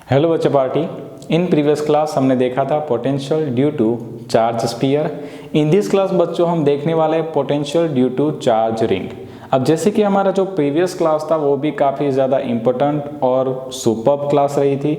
Hello बच्चे party. In previous class हमने देखा था potential due to charge sphere. In this class बच्चों हम देखने वाले हैं potential due to charge ring. अब जैसे कि हमारा जो प्रीवियस क्लास था वो भी काफ़ी ज़्यादा इम्पोर्टेंट और सुपर्ब क्लास रही थी।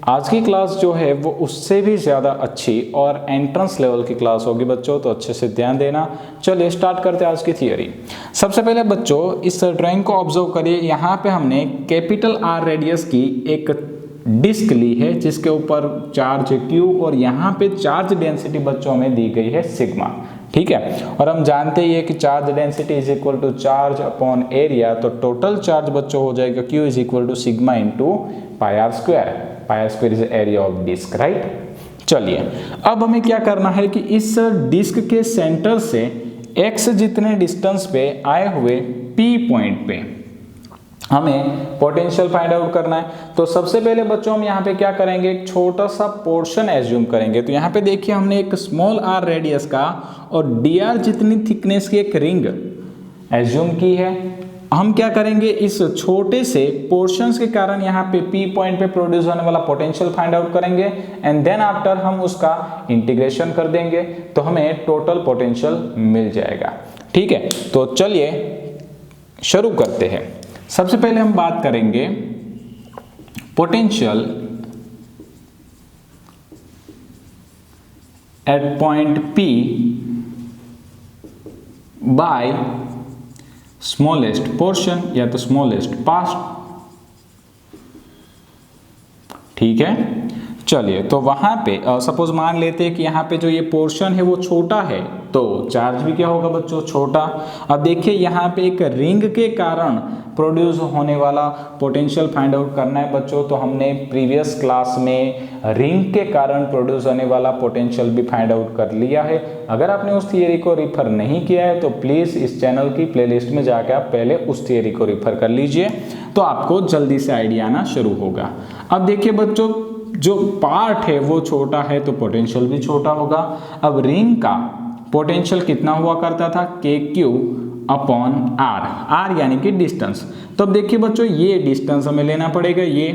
आज की क्लास जो है वो उससे भी ज़्यादा अच्छी और एंट्रेंस लेवल की क्लास होगी बच्चों, तो अच्छे से ध्यान देना। चलिए स्टार्ट करते हैं आज की थियरी। सबसे पहले बच्चों इस ड्राइंग को ऑब्जर्व करिए। यहाँ पे हमने कैपिटल आर रेडियस की एक डिस्क ली है जिसके ऊपर चार्ज क्यू और यहाँ पे चार्ज डेंसिटी बच्चों में दी गई है सिग्मा। ठीक है, और हम जानते ही है कि charge density is equal to charge upon area, तो टोटल चार्ज बच्चों हो जाएगा Q is equal to sigma into pi r square. Pi r square is area of disc, right. चलिए अब हमें क्या करना है कि इस डिस्क के सेंटर से एक्स जितने डिस्टेंस पे आए हुए पी पॉइंट पे हमें पोटेंशियल फाइंड आउट करना है। तो सबसे पहले बच्चों हम यहाँ पे क्या करेंगे, एक छोटा सा पोर्शन एज्यूम करेंगे। तो यहाँ पे देखिए हमने एक स्मॉल आर रेडियस का और डी आर जितनी थिकनेस की एक रिंग एज्यूम की है। हम क्या करेंगे, इस छोटे से पोर्शंस के कारण यहाँ पे पी पॉइंट पे प्रोड्यूस होने वाला पोटेंशियल फाइंड आउट करेंगे एंड देन आफ्टर हम उसका इंटीग्रेशन कर देंगे तो हमें टोटल पोटेंशियल मिल जाएगा। ठीक है, तो चलिए शुरू करते हैं। सबसे पहले हम बात करेंगे potential at point P by smallest portion या तो स्मॉलेस्ट पास। ठीक है, चलिए तो वहां पे सपोज मान लेते हैं कि यहाँ पे जो ये पोर्शन है वो छोटा है तो चार्ज भी क्या होगा बच्चों, छोटा। अब देखिए यहाँ पे एक रिंग के कारण प्रोड्यूस होने वाला पोटेंशियल फाइंड आउट करना है बच्चों। तो हमने प्रीवियस क्लास में रिंग के कारण प्रोड्यूस होने वाला पोटेंशियल भी फाइंड आउट कर लिया है। अगर आपने उस थियरी को रिफर नहीं किया है तो प्लीज़ इस चैनल की प्लेलिस्ट में जाकर आप पहले उस थियरी को रिफर कर लीजिए, तो आपको जल्दी से आइडिया आना शुरू होगा। अब देखिए बच्चों जो पार्ट है वो छोटा है तो पोटेंशियल भी छोटा होगा। अब रिंग का पोटेंशियल कितना हुआ करता था, के क्यू अपॉन आर, आर यानी कि डिस्टेंस। तो अब देखिए बच्चों ये डिस्टेंस हमें लेना पड़ेगा, ये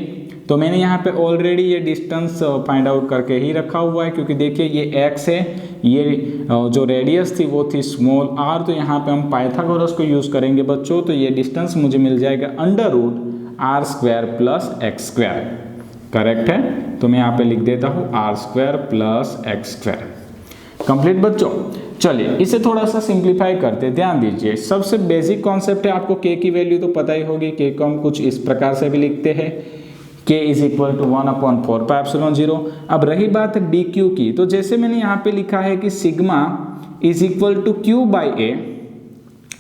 तो मैंने यहाँ पे ऑलरेडी ये डिस्टेंस फाइंड आउट करके ही रखा हुआ है, क्योंकि देखिए ये x है, ये जो रेडियस थी वो थी स्मॉल r, तो यहाँ पे हम पाइथागोरस को यूज़ करेंगे बच्चों। तो ये डिस्टेंस मुझे मिल जाएगा under root are square plus x square. Correct है, तो मैं यहाँ पे लिख देता हूँ r square plus x square. Complete बच्चों। चलिए इसे थोड़ा सा सिंप्लीफाई करते, ध्यान दीजिए। सबसे बेसिक कॉन्सेप्ट है, आपको k की वैल्यू तो पता ही होगी। k को हम कुछ इस प्रकार से भी लिखते हैं, k is equal to 1/4 pi epsilon 0। अब रही बात डी क्यू की, तो जैसे मैंने यहाँ पे लिखा है कि sigma is equal to Q by A,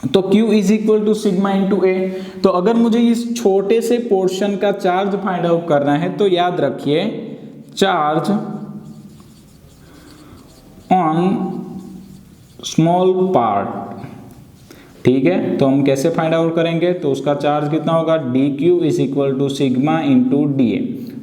तो Q is equal to sigma into A. तो अगर मुझे इस छोटे से पोर्शन का चार्ज फाइंड आउट करना है तो याद रखिए चार्ज ऑन स्मॉल पार्ट। ठीक है, तो हम कैसे फाइंड आउट करेंगे, तो उसका चार्ज कितना होगा, d q is equal to sigma into d a,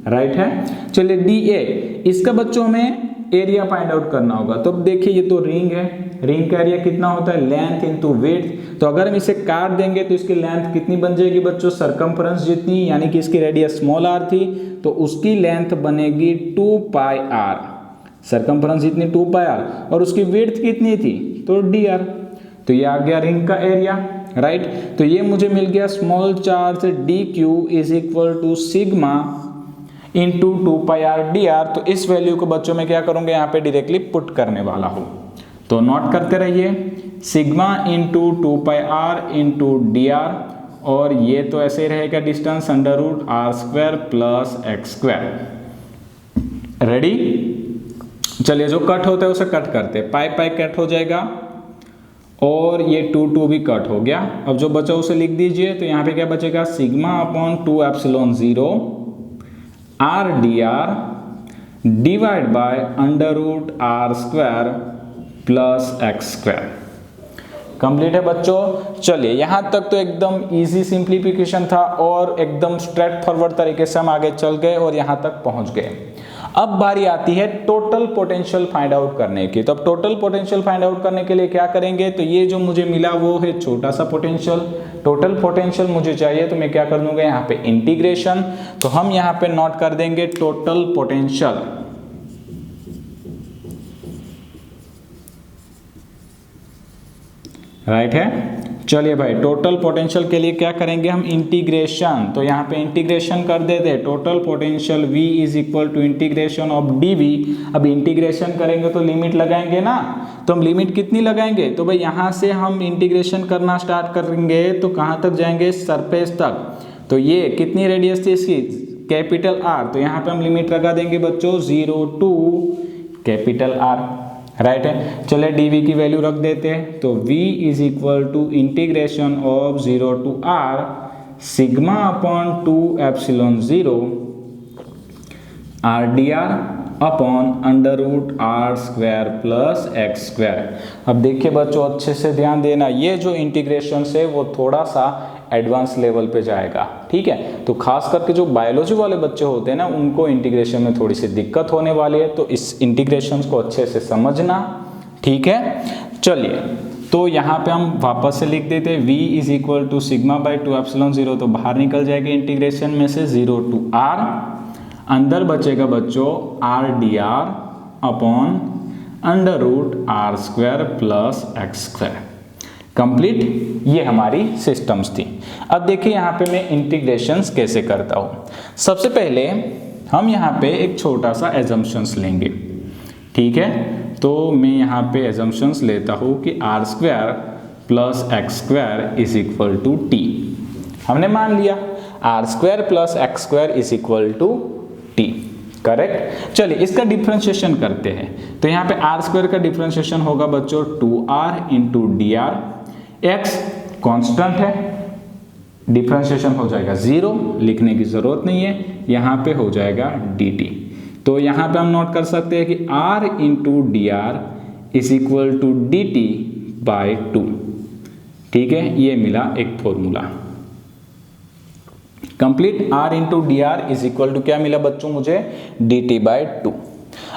right है। चलिए डी ए, इसका बच्चों में एरिया फाइंड आउट करना होगा। तो अब देखिए ये तो रिंग है, रिंग का एरिया कितना होता है, लेंथ इंटू विड्थ। तो अगर हम इसे काट देंगे तो इसकी लेंथ कितनी बन जाएगी बच्चों, सरकमफ्रेंस जितनी, यानी कि इसकी रेडियस स्मॉल आर थी तो उसकी लेंथ बनेगी 2 पाई आर, सरकमफ्रेंस जितनी 2 पाई आर, और उसकी विड्थ कितनी थी तो डी आर। तो ये आ गया रिंग का एरिया, राइट। तो ये मुझे मिल गया small charge d q is equal to sigma into 2 pi r D r. तो इस वैल्यू को बच्चों में क्या करूंगे, यहाँ पे डायरेक्टली पुट करने वाला हूँ। तो नोट करते रहिए, sigma into 2 pi r into D r, और ये तो ऐसे ही रहेगा distance under root are square plus x square. Ready. चलिए जो कट होता है उसे कट करते, पाई पाई कट हो जाएगा और ये 2 भी कट हो गया। अब जो बचा उसे लिख दीजिए। तो यहाँ पे क्या बचेगा, sigma upon 2 epsilon 0 R D R divide by under root are square plus x square. Complete है बच्चों। चलिए यहाँ तक तो एकदम इजी सिंप्लीफिकेशन था और एकदम स्ट्रेट फॉरवर्ड तरीके से हम आगे चल गए और यहाँ तक पहुँच गए। अब बारी आती है टोटल पोटेंशियल फाइंड आउट करने की। तो अब टोटल पोटेंशियल फाइंड आउट करने के लिए क्या करेंगे, तो ये जो मुझे मिला वो है छोटा सा पोटेंशियल। टोटल पोटेंशियल मुझे चाहिए तो मैं क्या कर दूंगा यहाँ पे इंटीग्रेशन, तो हम यहाँ पे नोट कर देंगे टोटल पोटेंशियल। राइट है। चलिए भाई टोटल पोटेंशियल के लिए क्या करेंगे हम इंटीग्रेशन, तो यहाँ पे इंटीग्रेशन कर देते total potential V is equal to integration of dV। अब इंटीग्रेशन करेंगे तो लिमिट लगाएंगे ना, तो हम लिमिट कितनी लगाएंगे, तो भाई यहाँ से हम इंटीग्रेशन करना स्टार्ट करेंगे तो कहाँ तक जाएंगे सरफेस तक, तो ये कितनी रेडियस थी इसकी कैपिटल R, तो यहाँ पे हम लिमिट लगा देंगे बच्चों 0 टू कैपिटल R। राइट है। चले dV की वैल्यू रख देते हैं, तो V is equal to integration of 0 to R sigma upon 2 epsilon 0 RdR upon under root R square plus x square. अब देखिए बच्चों अच्छे से ध्यान देना, ये जो इंटीग्रेशन से वो थोड़ा सा एडवांस लेवल पे जाएगा, ठीक है। तो खास करके जो बायोलॉजी वाले बच्चे होते हैं ना उनको इंटीग्रेशन में थोड़ी सी दिक्कत होने वाली है, तो इस इंटीग्रेशन को अच्छे से समझना, ठीक है। चलिए तो यहाँ पे हम वापस से लिख देते हैं v is equal to sigma by 2 epsilon 0, तो बाहर निकल जाएगा इंटीग्रेशन में से 0 टू R, अंदर बचेगा बच्चों RdR upon under root R square plus x square. Complete, ये हमारी सिस्टम्स थी। अब देखिए यहाँ पे मैं इंटीग्रेशंस कैसे करता हूँ। सबसे पहले हम यहाँ पे एक छोटा सा एजम्पशंस लेंगे, ठीक है। तो मैं यहाँ पे एजम्पशंस लेता हूँ कि R square plus x square is equal to t। हमने मान लिया R square plus x square is equal to t, correct. चलिए इसका डिफ्रेंशिएशन करते हैं, तो यहाँ पे R स्क्वायर का डिफ्रेंशिएशन होगा बच्चों 2R into dr, x constant है, डिफरेंशिएशन हो जाएगा 0, लिखने की जरूरत नहीं है, यहाँ पे हो जाएगा dt। तो यहाँ पे हम नोट कर सकते हैं कि r into D R is equal to D T by 2, ठीक है। ये मिला एक formula complete. r into D R is equal to क्या मिला बच्चों मुझे डी टी बाई 2।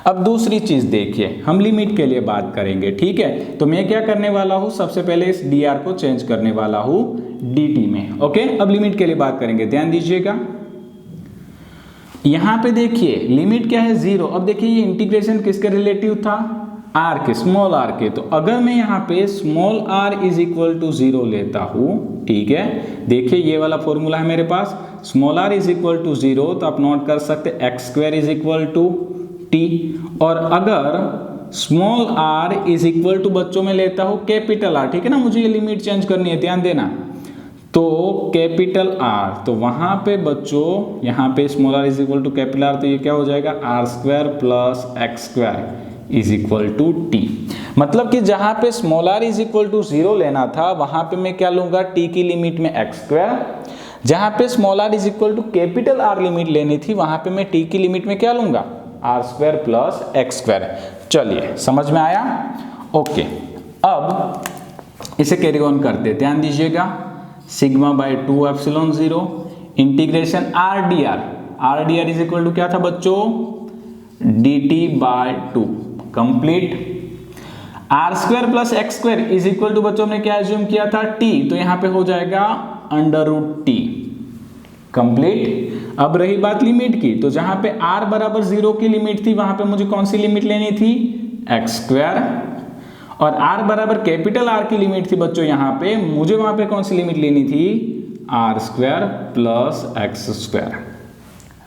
अब दूसरी चीज देखिए, हम लिमिट के लिए बात करेंगे, ठीक है। तो मैं क्या करने वाला हूं, सबसे पहले इस dr को चेंज करने वाला हूं dt में, ओके। अब लिमिट के लिए बात करेंगे, ध्यान दीजिएगा। यहां पे देखिए लिमिट क्या है 0। अब देखिए ये इंटीग्रेशन किसके रिलेटिव था, r के, स्मॉल r के। तो अगर मैं यहाँ पे small r is equal to 0 लेता हूं, ठीक है। देखिए ये वाला फॉर्मूला है मेरे पास, small r is equal to 0, तो आप नोट कर सकते x square is equal to t। और अगर small r is equal to बच्चों में लेता हूं कैपिटल R, ठीक है ना, मुझे ये लिमिट चेंज करनी है, ध्यान देना। तो कैपिटल R, तो वहां पे बच्चों यहाँ पे small r is equal to capital R, तो ये क्या हो जाएगा R square plus x square is equal to t। मतलब कि जहां पे small r is equal to 0 लेना था वहां पे मैं क्या लूंगा t की लिमिट में x स्क्वायर, जहां पे small r is equal to capital R limit लेनी थी वहां पे मैं t की लिमिट में क्या लूंगा R square plus x square. चलिए समझ में आया, ओके। अब इसे कैरी ऑन करते, ध्यान दीजिएगा, sigma by 2 epsilon 0 integration R D R is equal to क्या था बच्चों dt by 2 complete. R square plus x square is equal to बच्चों ने क्या एज्यूम किया था t, तो यहाँ पे हो जाएगा अंडर रूट t कंप्लीट। अब रही बात लिमिट की, तो जहां पे r बराबर 0 की लिमिट थी वहां पे मुझे कौन सी लिमिट लेनी थी x स्क्वायर, और r बराबर कैपिटल R की लिमिट थी बच्चों यहाँ पे, मुझे वहां पे कौन सी लिमिट लेनी थी R square plus x square.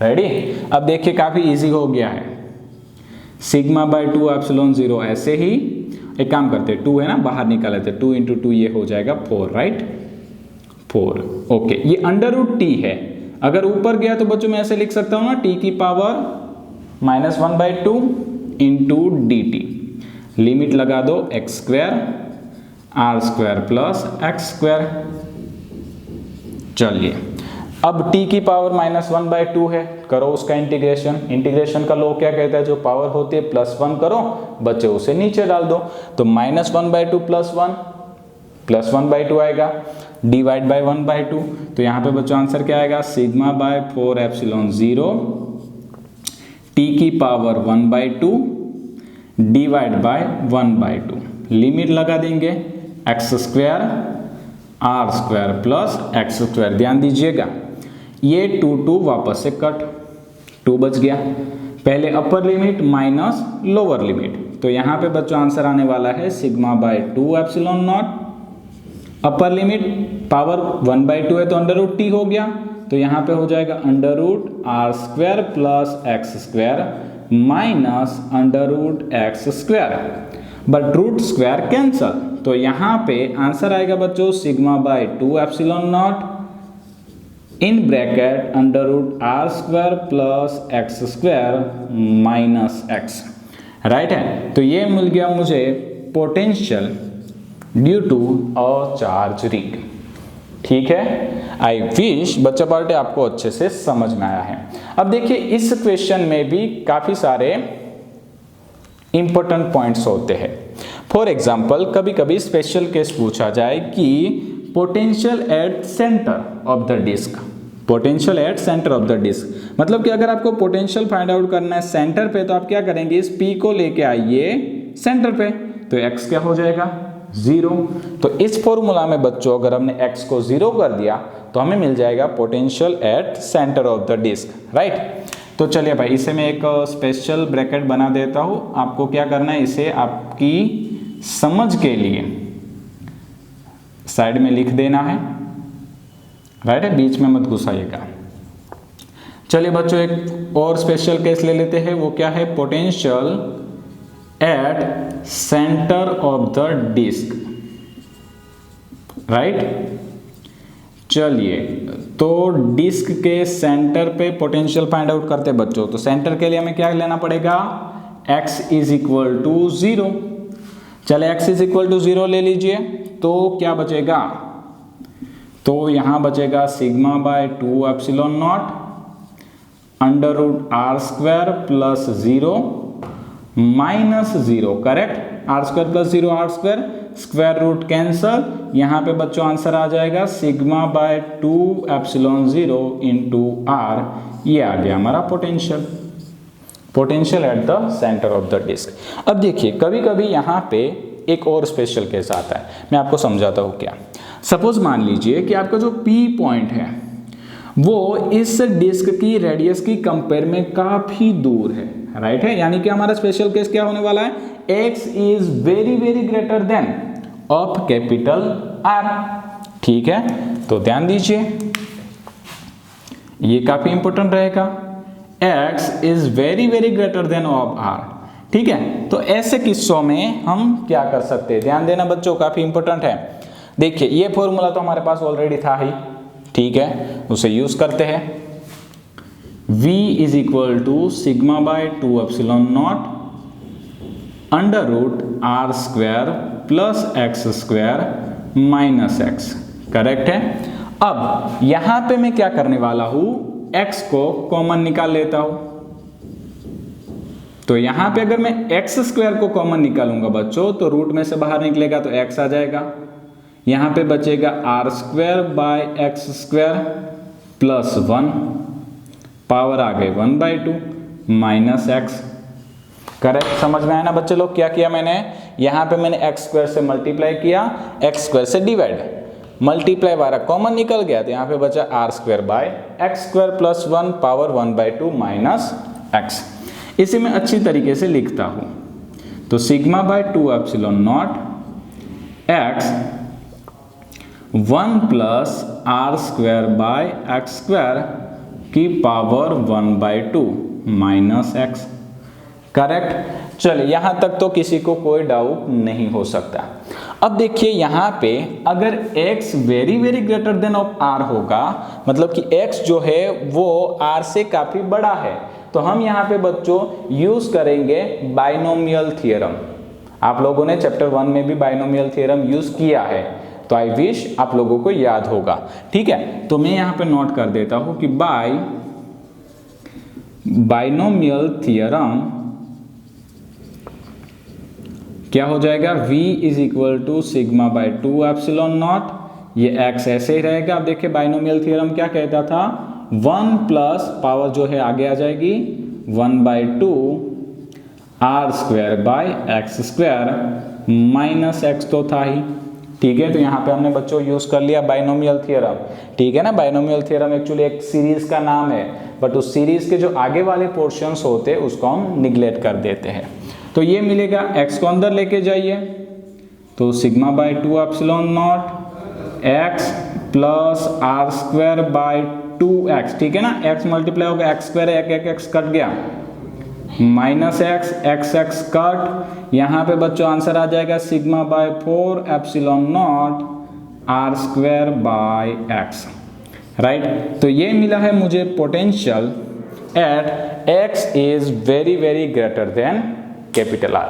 Ready. अब देखिए काफी इजी हो गया है, सिग्मा बाई 2 एप्सिलॉन 0 ऐसे ही एक काम करते, 2 है ना बाहर निकाल लेते, 2 इंटू 2 ये हो जाएगा 4, राइट 4, ओके। ये अंडर रूट t है, अगर ऊपर गया तो बच्चों मैं ऐसे लिख सकता हूं ना t की power -1/2 into D T, limit लगा दो x square R square plus x square. चलिए अब t की पावर -1/2 है, करो उसका इंटीग्रेशन। इंटीग्रेशन का लॉ क्या कहता है, जो पावर होती है +1 करो, बच्चे उसे नीचे डाल दो, तो -1/2 प्लस 1/2 आएगा डिवाइड बाय 1/2। तो यहाँ पे बच्चों आंसर क्या आएगा, सिग्मा बाय 4 एप्सिलॉन 0 t की पावर 1/2 डिवाइड बाय 1/2, लिमिट लगा देंगे x square R square plus x square. ध्यान दीजिएगा ये 2 वापस से कट, 2 बच गया, पहले upper limit minus lower limit, तो यहाँ पे बच्चों आंसर आने वाला है sigma by 2 epsilon not, upper limit power 1/2 है तो अंडर रूट टी हो गया, तो यहाँ पे हो जाएगा under root are square plus x square minus under root x square, but root square cancel, तो यहाँ पे आंसर आएगा बच्चों sigma by 2 epsilon not in bracket under root are square plus x square minus x. Right है, तो ये मिल गया मुझे potential due to a charge ring. ठीक है, आई विश बच्चा पार्टी आपको अच्छे से समझ में आया है। अब देखिए इस क्वेश्चन में भी काफी सारे इंपॉर्टेंट पॉइंट्स होते हैं। फॉर एग्जाम्पल कभी कभी स्पेशल केस पूछा जाए कि potential at centre of the disc, potential at centre of the disc मतलब कि अगर आपको पोटेंशियल फाइंड आउट करना है सेंटर पे, तो आप क्या करेंगे, इस P को लेके आइए सेंटर पे, तो x क्या हो जाएगा 0। तो इस फॉर्मूला में बच्चों अगर हमने x को 0 कर दिया तो हमें मिल जाएगा potential at centre of the disc. Right, तो चलिए भाई इसे मैं एक स्पेशल ब्रैकेट बना देता हूं, आपको क्या करना है इसे आपकी समझ के लिए साइड में लिख देना है। राइट है, बीच में मत घुसाइएगा। चलिए बच्चों एक और स्पेशल केस ले लेते हैं, वो क्या है, potential at centre of the disc. Right, चलिए तो डिस्क के सेंटर पे पोटेंशियल फाइंड आउट करते हैं बच्चों, तो सेंटर के लिए हमें क्या लेना पड़ेगा, x इज इक्वल टू 0। चले x इज इक्वल टू 0 ले लीजिए, तो क्या बचेगा, तो यहां बचेगा sigma by 2 epsilon not under root are square plus 0 minus 0। Correct, R square plus 0 R square, square root cancel, यहाँ पे बच्चों आंसर आ जाएगा sigma by 2 epsilon 0 into R. ये आ गया हमारा potential, potential at the centre of the disc. अब देखिए कभी कभी यहाँ पे एक और स्पेशल केस आता है, मैं आपको समझाता हूँ क्या। सपोज मान लीजिए कि आपका जो P पॉइंट है वो इस डिस्क की रेडियस की कंपेयर में काफी दूर है। राइट है, यानी कि हमारा स्पेशल केस क्या होने वाला है, x is very very greater then of capital R। ठीक है, तो ध्यान दीजिए ये काफी इंपॉर्टेंट रहेगा, x is very very greater then of R। ठीक है, तो ऐसे किस्सों में हम क्या कर सकते हैं, ध्यान देना बच्चों काफी इंपॉर्टेंट है। देखिए ये फॉर्मूला तो हमारे पास ऑलरेडी था ही, ठीक है, उसे यूज करते हैं। v is equal to sigma by 2 epsilon not under root are square plus x square minus x. Correct है, अब यहां पे मैं क्या करने वाला हूं, x को कॉमन निकाल लेता हूं, तो यहां पे अगर मैं एक्स स्क्वायर को कॉमन निकालूंगा बच्चों तो रूट में से बाहर निकलेगा तो x आ जाएगा, यहां पे बचेगा R square by x square plus 1, power आ गई 1/2 माइनस एक्स। करेक्ट, समझ में आया ना बच्चे लोग, क्या किया मैंने, यहां पे मैंने एक्स स्क्वायर से मल्टीप्लाई किया, एक्स स्क्वायर से डिवाइड, मल्टीप्लाई वाला कॉमन निकल गया तो यहाँ पे बचा R square by x square plus 1 power 1/2 minus x. इसे मैं अच्छी तरीके से लिखता हूं, तो sigma by 2 epsilon not x 1 plus R square by x square की पावर 1/2 माइनस एक्स। करेक्ट, चलिए यहां तक तो किसी को कोई डाउट नहीं हो सकता। अब देखिए यहां पे अगर x very very greater then of r होगा, मतलब कि x जो है वो r से काफी बड़ा है, तो हम यहां पे बच्चों यूज करेंगे बाइनोमियल थ्योरम। आप लोगों ने चैप्टर 1 में भी बाइनोमियल थ्योरम यूज किया है, तो आई विश आप लोगों को याद होगा। ठीक है, तो मैं यहां पे नोट कर देता हूं कि बाइनोमियल थ्योरम क्या हो जाएगा, v is equal to sigma by 2 epsilon not, ये x ऐसे ही रहेगा। अब देखिए बाइनोमियल थ्योरम क्या कहता था, 1 प्लस पावर जो है आगे आ जाएगी 1/2 R square by x square minus x तो था ही। ठीक है। तो यहाँ पे हमने बच्चों यूज कर लिया बाइनोमियल थ्योरम, ठीक है ना। बाइनोमियल थ्योरम एक्चुअली एक सीरीज का नाम है, बट उस सीरीज के जो आगे वाले पोर्शंस होते हैं उसको हम निग्लेक्ट कर देते हैं। तो ये मिलेगा, x को अंदर लेके जाइए तो sigma by 2 epsilon not x plus R square by 2x, ठीक है ना। x मल्टीप्लाई होगा x स्क्वायर, एक x कट गया, माइनस x कट, यहाँ पे बच्चों आंसर आ जाएगा sigma by 4 epsilon not R square by x, right. तो ये मिला है मुझे potential at x is very very greater than capital R,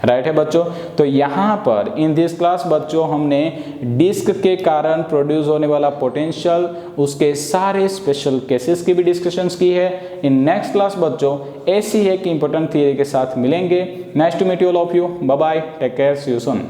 right है बच्चों। तो यहाँ पर इन दिस क्लास बच्चों हमने डिस्क के कारण प्रोड्यूस होने वाला पोटेंशियल, उसके सारे स्पेशल केसेस की भी डिस्कशंस की है। इन नेक्स्ट क्लास बच्चों ऐसी है कि इंपॉर्टेंट थियरी के साथ मिलेंगे। Nice to meet you all of you, bye bye, take care, see you soon.